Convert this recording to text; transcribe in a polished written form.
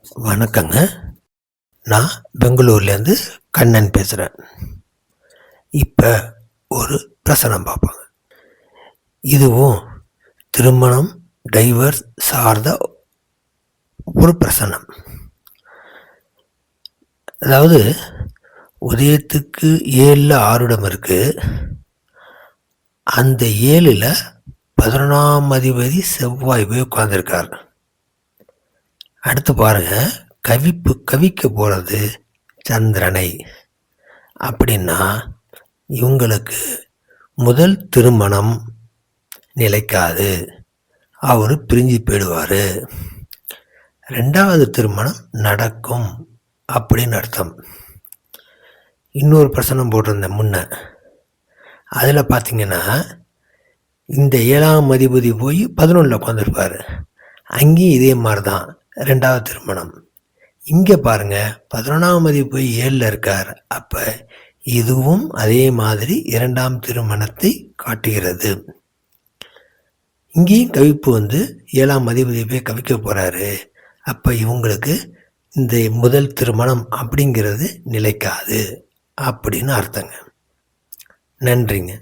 வணக்கங்க. நான் பெங்களூர்லேருந்து கண்ணன் பேசுகிறேன். இப்போ ஒரு பிரசனம் பார்ப்பாங்க. இதுவும் திருமணம், டைவர்ஸ் சார்ந்த ஒரு பிரசனம். அதாவது உதயத்துக்கு 7ல் ஆருடம் இருக்குது. அந்த 7ல் 11ஆம் அதிபதி செவ்வாய் போய் உட்கார்ந்துருக்கார். அடுத்து பாருங்க, கவிக்க போகிறது சந்திரனை. அப்படின்னா இவங்களுக்கு முதல் திருமணம் நிலைக்காது, அவர் பிரிஞ்சு போயிடுவார். 2வது திருமணம் நடக்கும் அப்படின்னு அர்த்தம். இன்னொரு பிரசனம் போட்டிருந்தேன் முன்ன, அதில் பார்த்தீங்கன்னா இந்த 7ஆம் அதிபதி போய் 11ல் உட்காந்துருப்பார். அங்கேயும் இதே மாதிரி தான் 2வது திருமணம். இங்கே பாருங்கள், 11ஆம் அதிபதி போய் 7ல் இருக்கார். அப்போ இதுவும் அதே மாதிரி 2ஆம் திருமணத்தை காட்டுகிறது. இங்கேயும் கவிப்பு 7ஆம் அதிபதி போய் கவிக்க போகிறாரு. அப்போ இவங்களுக்கு இந்த முதல் திருமணம் அப்படிங்கிறது நிலைக்காது அப்படின்னு அர்த்தங்க. நன்றிங்க.